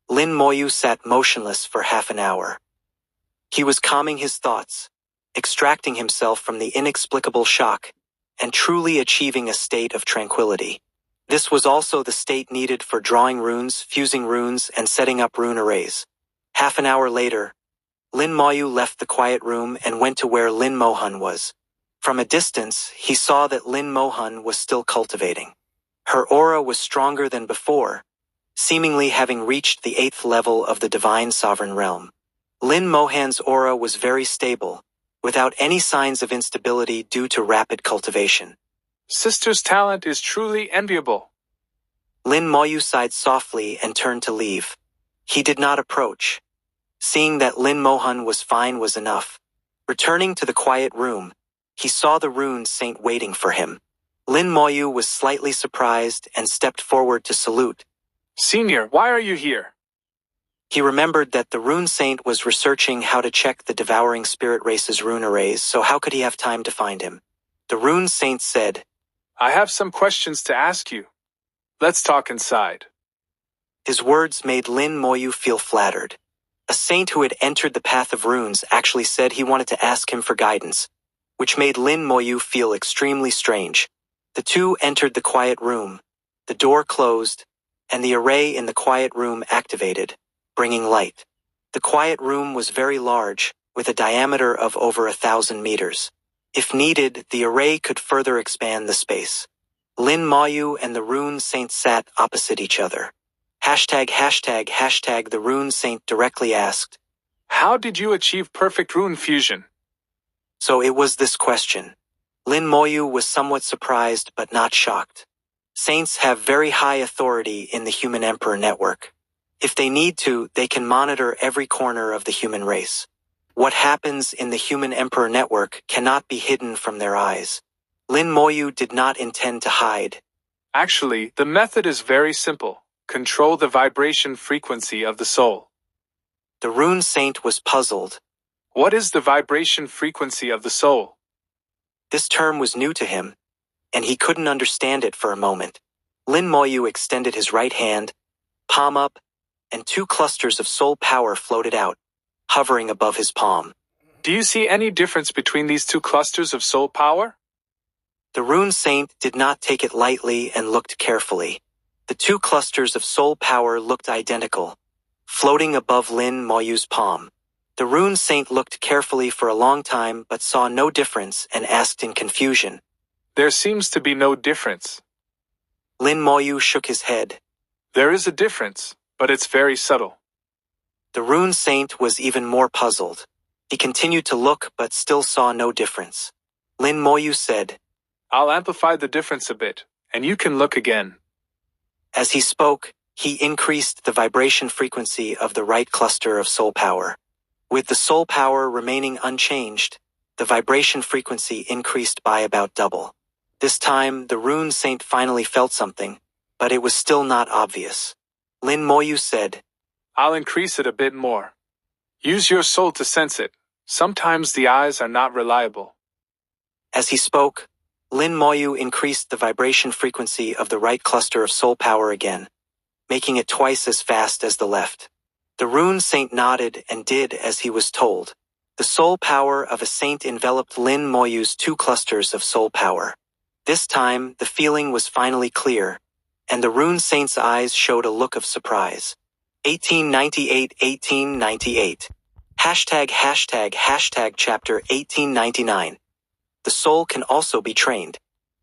Lin Moyu sat motionless for half an hour. He was calming his thoughts, extracting himself from the inexplicable shock, and truly achieving a state of tranquility. This was also the state needed for drawing runes, fusing runes, and setting up rune arrays. Half an hour later, Lin Moyu left the quiet room and went to where Lin Mohan was. From a distance, he saw that Lin Mohan was still cultivating. Her aura was stronger than before, seemingly having reached the 8th level of the Divine Sovereign Realm. Lin Mohan's aura was very stable, without any signs of instability due to rapid cultivation. Sister's talent is truly enviable. Lin Moyu sighed softly and turned to leave. He did not approach. Seeing that Lin Mohan was fine was enough. Returning to the quiet room, he saw the rune saint waiting for him. Lin Moyu was slightly surprised and stepped forward to salute. Senior, why are you here? He remembered that the rune saint was researching how to check the devouring spirit race's rune arrays, so how could he have time to find him? The rune saint said, I have some questions to ask you. Let's talk inside. His words made Lin Moyu feel flattered. A saint who had entered the path of runes actually said he wanted to ask him for guidance, which made Lin Moyu feel extremely strange. The two entered the quiet room. The door closed, and the array in the quiet room activated, bringing light. The quiet room was very large, with a diameter of over 1,000 meters. If needed, the array could further expand the space. Lin Moyu and the Rune Saint sat opposite each other. ####. The Rune Saint directly asked, How did you achieve perfect rune fusion? So it was this question. Lin Moyu was somewhat surprised but not shocked. Saints have very high authority in the Human Emperor network. If they need to, they can monitor every corner of the human race. What happens in the Human Emperor network cannot be hidden from their eyes. Lin Moyu did not intend to hide. Actually, the method is very simple. Control the vibration frequency of the soul. The Rune Saint was puzzled. What is the vibration frequency of the soul? This term was new to him, and he couldn't understand it for a moment. Lin Moyu extended his right hand, palm up, and 2 clusters of soul power floated out, hovering above his palm. Do you see any difference between these 2 clusters of soul power? The Rune Saint did not take it lightly and looked carefully. The 2 clusters of soul power looked identical, floating above Lin Moyu's palm. The Rune Saint looked carefully for a long time but saw no difference and asked in confusion. There seems to be no difference. Lin Moyu shook his head. There is a difference, but it's very subtle. The Rune Saint was even more puzzled. He continued to look but still saw no difference. Lin Moyu said, I'll amplify the difference a bit, and you can look again. As he spoke, he increased the vibration frequency of the right cluster of soul power. With the soul power remaining unchanged, the vibration frequency increased by about double. This time, the Rune Saint finally felt something, but it was still not obvious. Lin Moyu said, I'll increase it a bit more. Use your soul to sense it. Sometimes the eyes are not reliable. As he spoke, Lin Moyu increased the vibration frequency of the right cluster of soul power again, making it twice as fast as the left. The Rune Saint nodded and did as he was told. The soul power of a saint enveloped Lin Moyu's 2 clusters of soul power. This time, the feeling was finally clear, and the Rune Saint's eyes showed a look of surprise. 1898. ####. Chapter 1899. The soul can also be trained.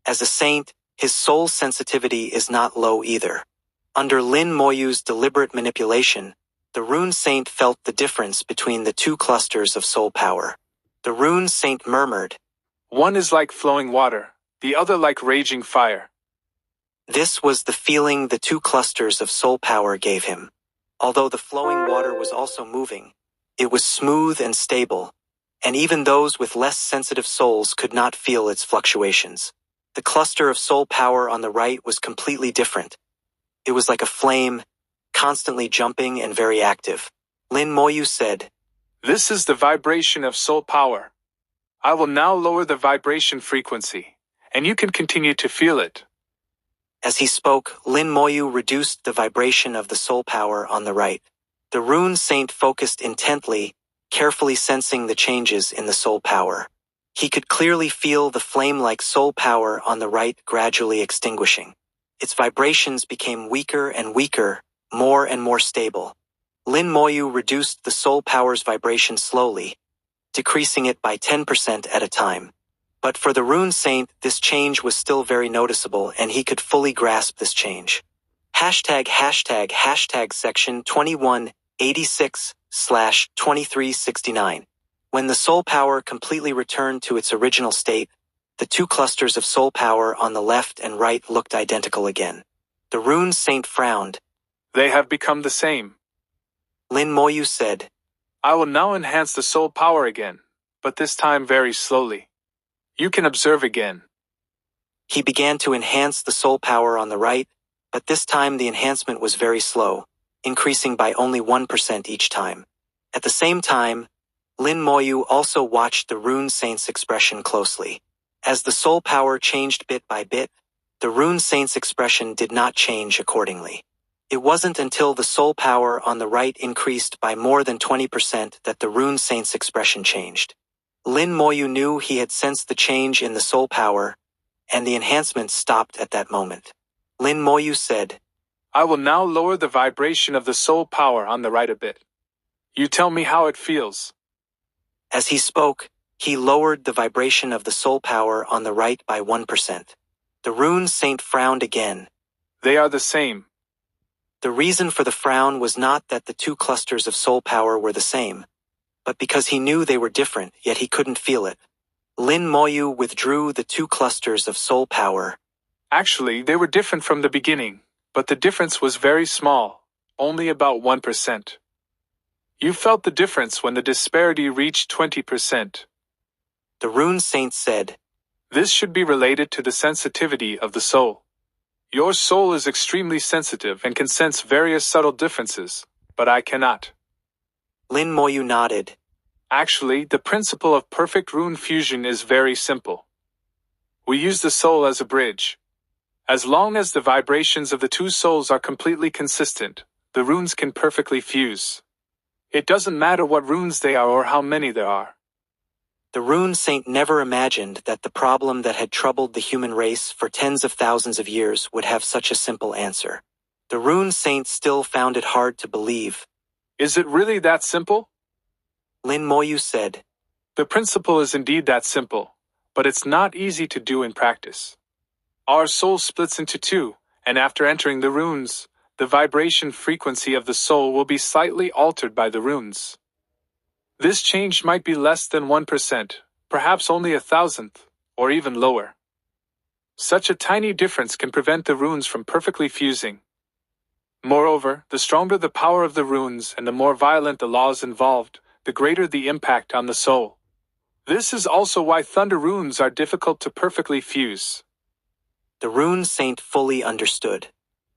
As a saint, his soul sensitivity is not low either. Under Lin Moyu's deliberate manipulation, the Rune Saint felt the difference between the 2 clusters of soul power. The Rune Saint murmured, One is like flowing water, the other like raging fire. This was the feeling the 2 clusters of soul power gave him. Although the flowing water was also moving, it was smooth and stable, and even those with less sensitive souls could not feel its fluctuations. The cluster of soul power on the right was completely different. It was like a flame, constantly jumping and very active. Lin Moyu said, This is the vibration of soul power. I will now lower the vibration frequency, and you can continue to feel it. As he spoke, Lin Moyu reduced the vibration of the soul power on the right. The Rune Saint focused intently, carefully sensing the changes in the soul power. He could clearly feel the flame-like soul power on the right gradually extinguishing. Its vibrations became weaker and weaker, more and more stable. Lin Moyu reduced the soul power's vibration slowly, decreasing it by 10% at a time. But for the Rune Saint, this change was still very noticeable and he could fully grasp this change. ####. Section 2186/2369. When the soul power completely returned to its original state, the 2 clusters of soul power on the left and right looked identical again. The Rune Saint frowned. They have become the same. Lin Moyu said, I will now enhance the soul power again, but this time very slowly. You can observe again. He began to enhance the soul power on the right, but this time the enhancement was very slow, increasing by only 1% each time. At the same time, Lin Moyu also watched the Rune Saint's expression closely. As the soul power changed bit by bit, the Rune Saint's expression did not change accordingly. It wasn't until the soul power on the right increased by more than 20% that the Rune Saint's expression changed. Lin Moyu knew he had sensed the change in the soul power, and the enhancement stopped at that moment. Lin Moyu said, I will now lower the vibration of the soul power on the right a bit. You tell me how it feels. As he spoke, He lowered the vibration of the soul power on the right by 1%. The rune saint frowned again. They are the same. The reason for the frown was not that the two clusters of soul power were the same, but because he knew they were different, yet he couldn't feel it. Lin Moyu withdrew the two clusters of soul power. Actually, they were different from the beginning, but the difference was very small, only about 1%. You felt the difference when the disparity reached 20%. The rune saint said, This should be related to the sensitivity of the soul. Your soul is extremely sensitive and can sense various subtle differences, but I cannot. Lin Moyu nodded. Actually, the principle of perfect rune fusion is very simple. We use the soul as a bridge. As long as the vibrations of the two souls are completely consistent, the runes can perfectly fuse. It doesn't matter what runes they are or how many there are. The rune saint never imagined that the problem that had troubled the human race for tens of thousands of years would have such a simple answer. The rune saint still found it hard to believe. Is it really that simple? Lin Moyu said, The principle is indeed that simple, but it's not easy to do in practice. Our soul splits into two, and after entering the runes, the vibration frequency of the soul will be slightly altered by the runes. This change might be less than 1%, perhaps only 1,000th, or even lower. Such a tiny difference can prevent the runes from perfectly fusing. Moreover, the stronger the power of the runes and the more violent the laws involved, the greater the impact on the soul. This is also why thunder runes are difficult to perfectly fuse. The rune saint fully understood.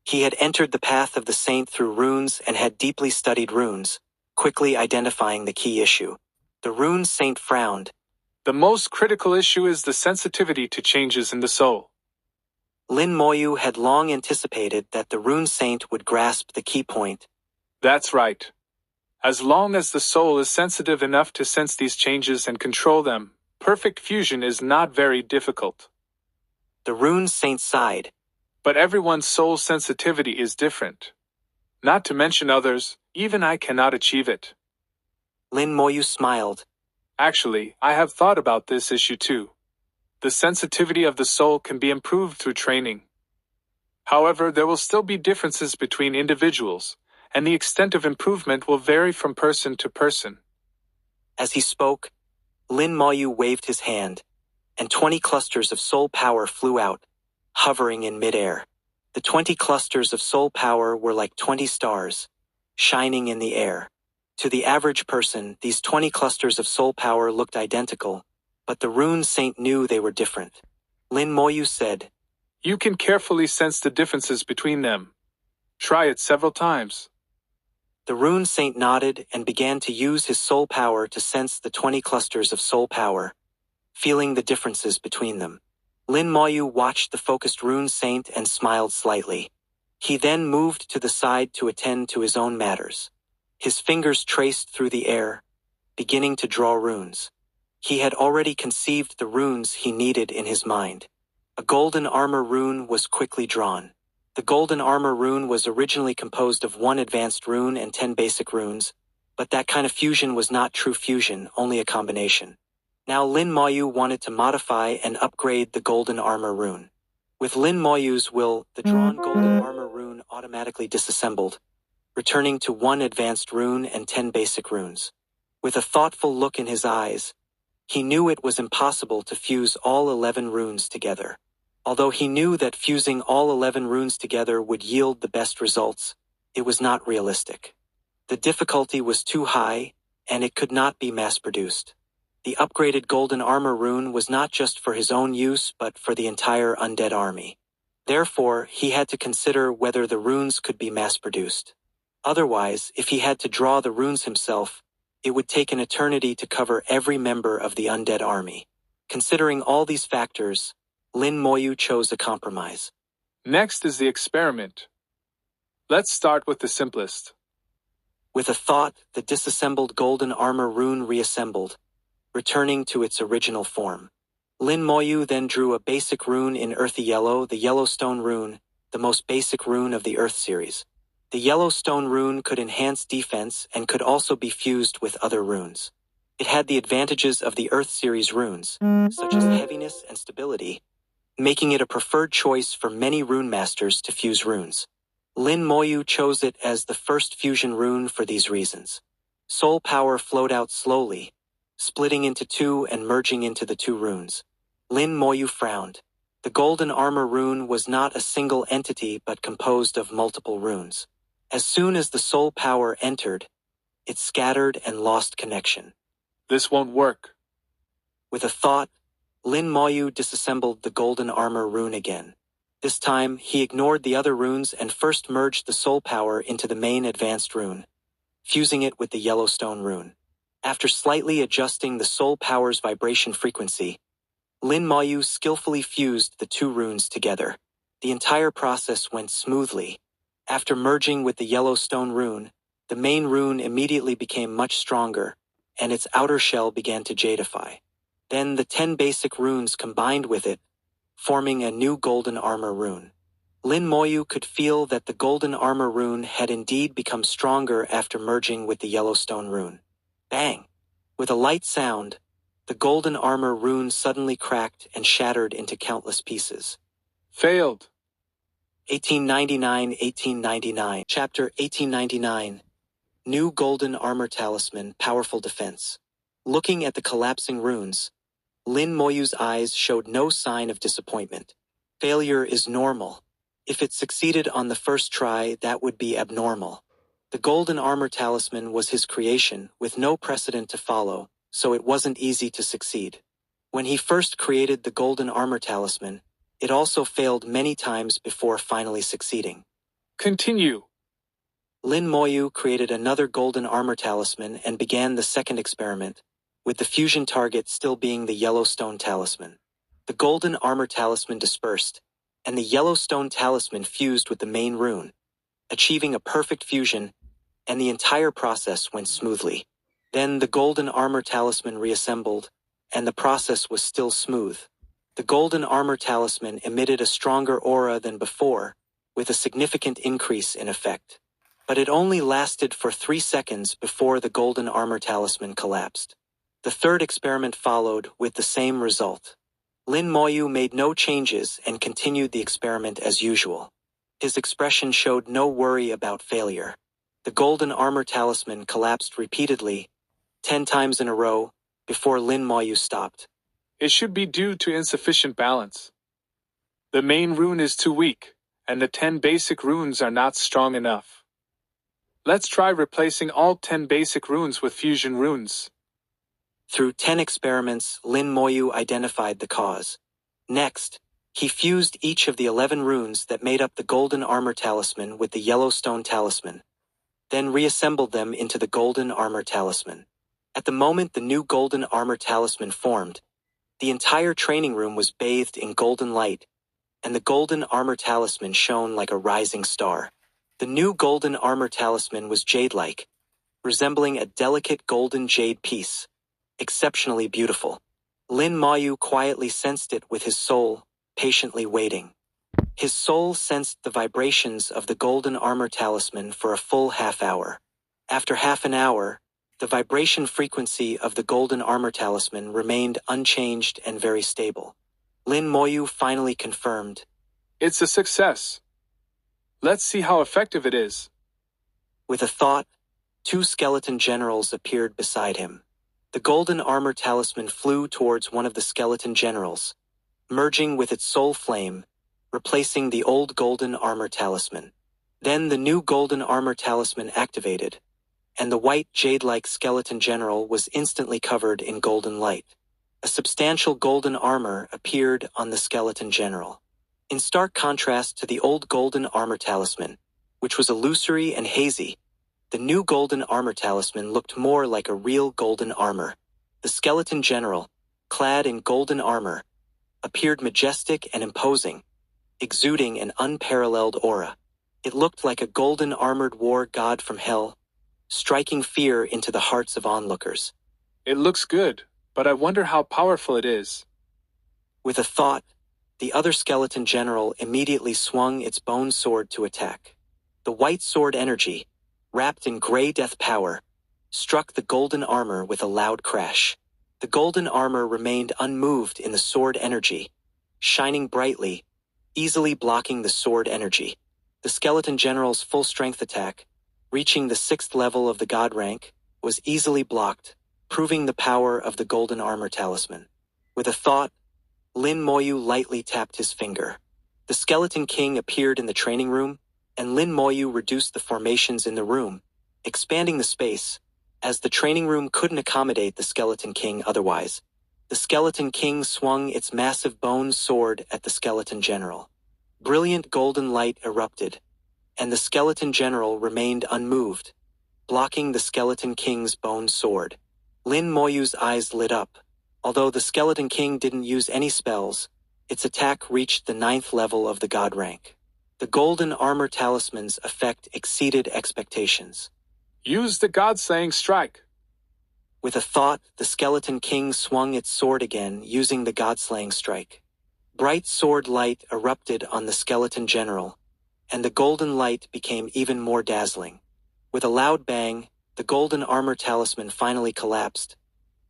He had entered the path of the saint through runes and had deeply studied runes, quickly identifying the key issue. The rune saint frowned. The most critical issue is the sensitivity to changes in the soul. Lin Moyu had long anticipated that the rune saint would grasp the key point. That's right. As long as the soul is sensitive enough to sense these changes and control them, perfect fusion is not very difficult. The rune saint sighed. But everyone's soul sensitivity is different. Not to mention others, even I cannot achieve it. Lin Moyu smiled. Actually, I have thought about this issue too. The sensitivity of the soul can be improved through training. However, there will still be differences between individuals, and the extent of improvement will vary from person to person. As he spoke, Lin Moyu waved his hand, and 20 clusters of soul power flew out, hovering in midair. The 20 clusters of soul power were like 20 stars, shining in the air. To the average person, these 20 clusters of soul power looked identical, but the rune saint knew they were different. Lin Moyu said, You can carefully sense the differences between them. Try it several times. The rune saint nodded and began to use his soul power to sense the 20 clusters of soul power, feeling the differences between them. Lin Moyu watched the focused rune saint and smiled slightly. He then moved to the side to attend to his own matters. His fingers traced through the air, beginning to draw runes. He had already conceived the runes he needed in his mind. A golden armor rune was quickly drawn. The golden armor rune was originally composed of 1 advanced rune and 10 basic runes, but that kind of fusion was not true fusion, only a combination. Now Lin Moyu wanted to modify and upgrade the golden armor rune. With Lin Moyu's will, the drawn golden armor rune automatically disassembled, returning to 1 advanced rune and 10 basic runes. With a thoughtful look in his eyes, he knew it was impossible to fuse all 11 runes together. Although he knew that fusing all 11 runes together would yield the best results, it was not realistic. The difficulty was too high, and it could not be mass-produced. The upgraded golden armor rune was not just for his own use but for the entire undead army. Therefore, he had to consider whether the runes could be mass-produced. Otherwise, if he had to draw the runes himself, it would take an eternity to cover every member of the undead army. Considering all these factors, Lin Moyu chose a compromise. Next is the experiment. Let's start with the simplest. With a thought, the disassembled golden armor rune reassembled, returning to its original form. Lin Moyu then drew a basic rune in earthy yellow, the Yellowstone rune, the most basic rune of the Earth series. The Yellowstone rune could enhance defense and could also be fused with other runes. It had the advantages of the Earth series runes, such as heaviness and stability, making it a preferred choice for many rune masters to fuse runes. Lin Moyu chose it as the first fusion rune for these reasons. Soul power flowed out slowly, splitting into two and merging into the two runes. Lin Moyu frowned. The golden armor rune was not a single entity but composed of multiple runes. As soon as the soul power entered, it scattered and lost connection. This won't work. With a thought, Lin Moyu disassembled the golden armor rune again. This time, he ignored the other runes and first merged the soul power into the main advanced rune, fusing it with the Yellowstone rune. After slightly adjusting the soul power's vibration frequency, Lin Moyu skillfully fused the two runes together. The entire process went smoothly. After merging with the Yellowstone rune, the main rune immediately became much stronger, and its outer shell began to jadify. Then the 10 basic runes combined with it, forming a new golden armor rune. Lin Moyu could feel that the golden armor rune had indeed become stronger after merging with the Yellowstone rune. Bang! With a light sound, the golden armor rune suddenly cracked and shattered into countless pieces. Failed. 1899. Chapter 1899. New Golden Armor Talisman, Powerful Defense. Looking at the collapsing runes, Lin Moyu's eyes showed no sign of disappointment. Failure is normal. If it succeeded on the first try, that would be abnormal. The Golden Armor Talisman was his creation, with no precedent to follow, so it wasn't easy to succeed. When he first created the Golden Armor Talisman, it also failed many times before finally succeeding. Continue. Lin Moyu created another Golden Armor Talisman and began the second experiment, with the fusion target still being the Yellowstone Talisman. The Golden Armor Talisman dispersed, and the Yellowstone Talisman fused with the main rune, achieving a perfect fusion, and the entire process went smoothly. Then the Golden Armor Talisman reassembled, and the process was still smooth. The Golden Armor Talisman emitted a stronger aura than before, with a significant increase in effect. But it only lasted for 3 seconds before the Golden Armor Talisman collapsed. The third experiment followed with the same result. Lin Moyu made no changes and continued the experiment as usual. His expression showed no worry about failure. The Golden Armor Talisman collapsed repeatedly, 10 times in a row, before Lin Moyu stopped. It should be due to insufficient balance. The main rune is too weak, and the 10 basic runes are not strong enough. Let's try replacing all 10 basic runes with fusion runes. Through 10 experiments, Lin Moyu identified the cause. Next, he fused each of the 11 runes that made up the Golden Armor Talisman with the Yellowstone Talisman, then reassembled them into the Golden Armor Talisman. At the moment the new Golden Armor Talisman formed, the entire training room was bathed in golden light, and the Golden Armor Talisman shone like a rising star. The new Golden Armor Talisman was jade-like, resembling a delicate golden jade piece, exceptionally beautiful. Lin Moyu quietly sensed it with his soul, patiently waiting. His soul sensed the vibrations of the Golden Armor Talisman for a full half-hour. After half an hour, the vibration frequency of the Golden Armor Talisman remained unchanged and very stable. Lin Moyu finally confirmed, It's a success. Let's see how effective it is. With a thought, 2 skeleton generals appeared beside him. The Golden Armor Talisman flew towards one of the skeleton generals, merging with its soul flame, replacing the old Golden Armor Talisman. Then the new Golden Armor Talisman activated, and the white jade-like skeleton general was instantly covered in golden light. A substantial golden armor appeared on the skeleton general. In stark contrast to the old Golden Armor Talisman, which was illusory and hazy, the new Golden Armor Talisman looked more like a real golden armor. The skeleton general, clad in golden armor, appeared majestic and imposing, exuding an unparalleled aura. It looked like a golden armored war god from hell, striking fear into the hearts of onlookers. It looks good, but I wonder how powerful it is. With a thought, the other skeleton general immediately swung its bone sword to attack. The white sword energy, wrapped in gray death power, struck the golden armor with a loud crash. The golden armor remained unmoved in the sword energy, shining brightly, easily blocking the sword energy. The skeleton general's full-strength attack, reaching the 6th level of the god rank, was easily blocked, proving the power of the golden armor talisman. With a thought, Lin Moyu lightly tapped his finger. The Skeleton King appeared in the training room, and Lin Moyu reduced the formations in the room, expanding the space, as the training room couldn't accommodate the Skeleton King otherwise. The Skeleton King swung its massive bone sword at the Skeleton General. Brilliant golden light erupted, and the Skeleton General remained unmoved, blocking the Skeleton King's bone sword. Lin Moyu's eyes lit up. Although the Skeleton King didn't use any spells, its attack reached the 9th level of the god rank. The golden armor talisman's effect exceeded expectations. Use the God-slaying strike. With a thought, the Skeleton King swung its sword again, using the god-slaying strike. Bright sword light erupted on the Skeleton General, and the golden light became even more dazzling. With a loud bang, the golden armor talisman finally collapsed,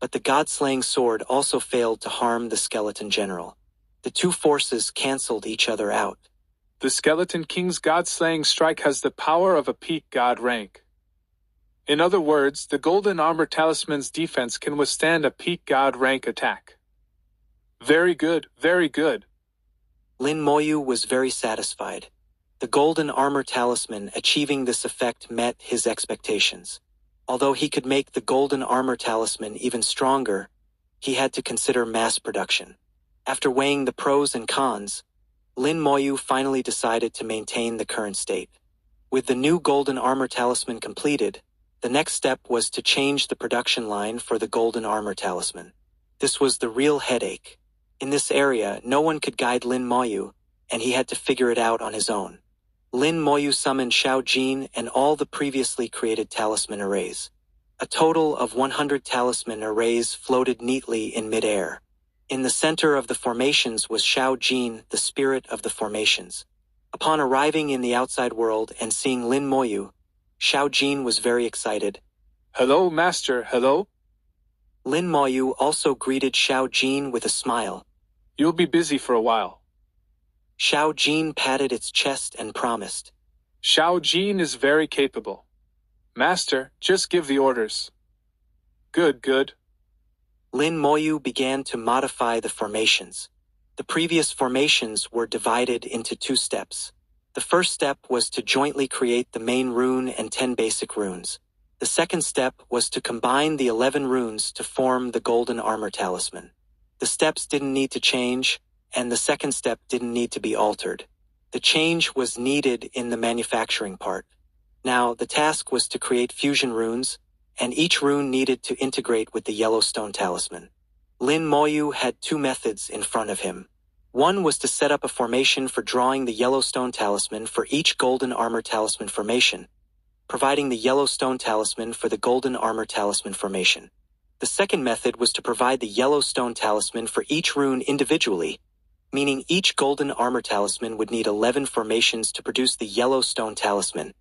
but the god-slaying sword also failed to harm the Skeleton General. The two forces canceled each other out. The Skeleton King's God-slaying strike has the power of a peak god rank. In other words, the golden armor talisman's defense can withstand a peak god rank attack. Very good, very good. Lin Moyu was very satisfied. The golden armor talisman achieving this effect met his expectations. Although he could make the golden armor talisman even stronger, he had to consider mass production. After weighing the pros and cons, Lin Moyu finally decided to maintain the current state. With the new golden armor talisman completed, the next step was to change the production line for the golden armor talisman. This was the real headache. In this area, no one could guide Lin Moyu, and he had to figure it out on his own. Lin Moyu summoned Xiao Jin and all the previously created talisman arrays. A total of 100 talisman arrays floated neatly in mid-air. In the center of the formations was Xiao Jin, the spirit of the formations. Upon arriving in the outside world and seeing Lin Moyu, Xiao Jin was very excited. Hello, Master, hello? Lin Moyu also greeted Xiao Jin with a smile. You'll be busy for a while. Xiao Jin patted its chest and promised. Xiao Jin is very capable. Master, just give the orders. Good, good. Lin Moyu began to modify the formations. The previous formations were divided into 2 steps. The first step was to jointly create the main rune and 10 basic runes. The second step was to combine the 11 runes to form the golden armor talisman. The steps didn't need to change, and the second step didn't need to be altered. The change was needed in the manufacturing part. Now, the task was to create fusion runes, and each rune needed to integrate with the Yellowstone talisman. Lin Moyu had 2 methods in front of him. One was to set up a formation for drawing the Yellowstone talisman for each golden armor talisman formation, providing the Yellowstone talisman for the golden armor talisman formation. The second method was to provide the Yellowstone talisman for each rune individually, meaning each golden armor talisman would need 11 formations to produce the Yellowstone talisman,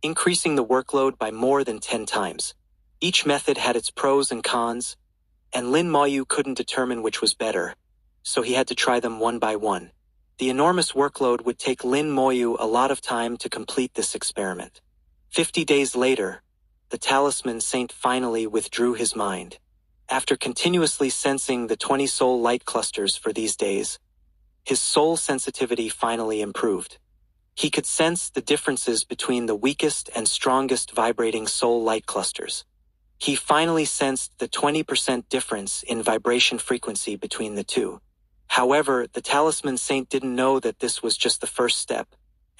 increasing the workload by more than 10 times. Each method had its pros and cons, and Lin Moyu couldn't determine which was better, so he had to try them one by one. The enormous workload would take Lin Moyu a lot of time to complete this experiment. 50 days later, the talisman saint finally withdrew his mind. After continuously sensing the 20 soul light clusters for these days, his soul sensitivity finally improved. He could sense the differences between the weakest and strongest vibrating soul light clusters. He finally sensed the 20% difference in vibration frequency between the two. However, the talisman saint didn't know that this was just the first step,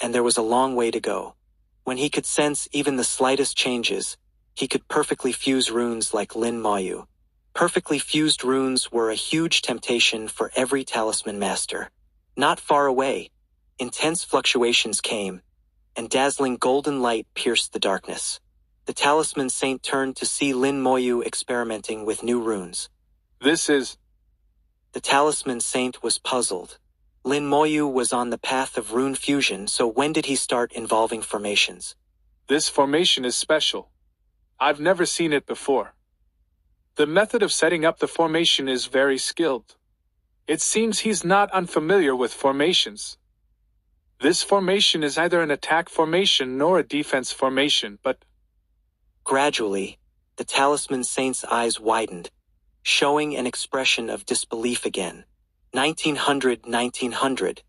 and there was a long way to go. When he could sense even the slightest changes, he could perfectly fuse runes like Lin Moyu. Perfectly fused runes were a huge temptation for every talisman master. Not far away, intense fluctuations came, and dazzling golden light pierced the darkness. The talisman saint turned to see Lin Moyu experimenting with new runes. This is... The talisman saint was puzzled. Lin Moyu was on the path of rune fusion, so when did he start involving formations? This formation is special. I've never seen it before. The method of setting up the formation is very skilled. It seems he's not unfamiliar with formations. This formation is neither an attack formation nor a defense formation, but... Gradually, the Talisman Saint's eyes widened, showing an expression of disbelief again. 1900,